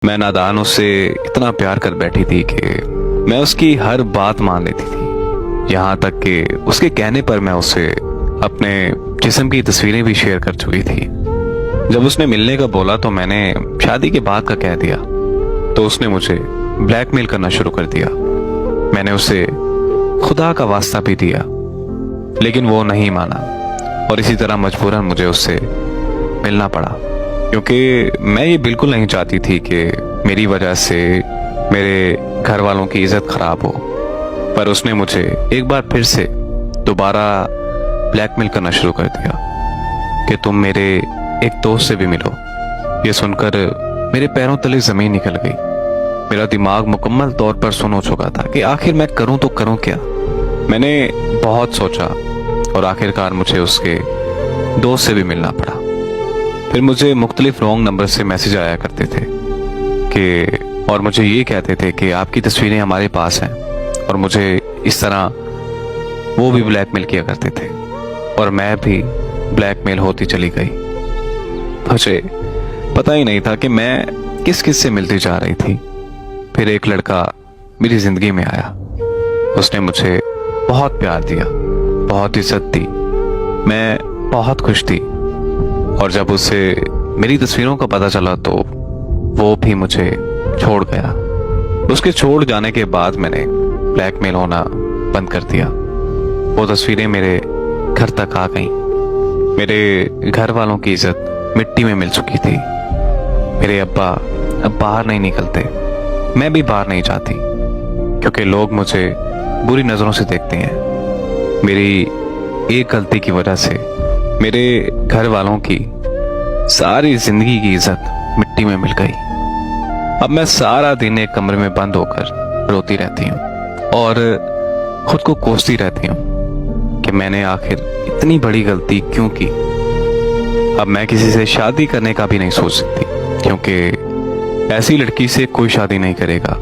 मैं नादान उससे इतना प्यार कर बैठी थी कि मैं उसकी हर बात मान लेती थी। यहाँ तक कि उसके कहने पर मैं उससे अपने जिस्म की तस्वीरें भी शेयर कर चुकी थी। जब उसने मिलने का बोला तो मैंने शादी के बाद का कह दिया, तो उसने मुझे ब्लैकमेल करना शुरू कर दिया। मैंने उसे खुदा का वास्ता भी दिया, लेकिन वो नहीं माना और इसी तरह मजबूरन मुझे उससे मिलना पड़ा, क्योंकि मैं ये बिल्कुल नहीं चाहती थी कि मेरी वजह से मेरे घर वालों की इज्जत खराब हो। पर उसने मुझे एक बार फिर से दोबारा ब्लैकमेल करना शुरू कर दिया कि तुम मेरे एक दोस्त से भी मिलो। ये सुनकर मेरे पैरों तले जमीन निकल गई। मेरा दिमाग मुकम्मल तौर पर सुन हो चुका था कि आखिर मैं करूं तो करूं क्या। मैंने बहुत सोचा और आखिरकार मुझे उसके दोस्त से भी मिलना पड़ा। फिर मुझे मुख्तलिफ रॉन्ग नंबर से मैसेज आया करते थे कि और मुझे ये कहते थे कि आपकी तस्वीरें हमारे पास हैं, और मुझे इस तरह वो भी ब्लैकमेल किया करते थे और मैं भी ब्लैकमेल होती चली गई। मुझे पता ही नहीं था कि मैं किस किस से मिलती जा रही थी। फिर एक लड़का मेरी जिंदगी में आया। उसने मुझे बहुत प्यार दिया, बहुत इज्जत दी। मैं बहुत खुश थी, और जब उसे मेरी तस्वीरों का पता चला तो वो भी मुझे छोड़ गया। उसके छोड़ जाने के बाद मैंने ब्लैकमेल होना बंद कर दिया। वो तस्वीरें मेरे घर तक आ गईं। मेरे घर वालों की इज्जत मिट्टी में मिल चुकी थी। मेरे अब्बा अब बाहर नहीं निकलते, मैं भी बाहर नहीं जाती, क्योंकि लोग मुझे बुरी नजरों से देखते हैं। मेरी एक गलती की वजह से मेरे घर वालों की सारी जिंदगी की इज्जत मिट्टी में मिल गई। अब मैं सारा दिन एक कमरे में बंद होकर रोती रहती हूँ और खुद को कोसती रहती हूँ कि मैंने आखिर इतनी बड़ी गलती क्यों की। अब मैं किसी से शादी करने का भी नहीं सोच सकती, क्योंकि ऐसी लड़की से कोई शादी नहीं करेगा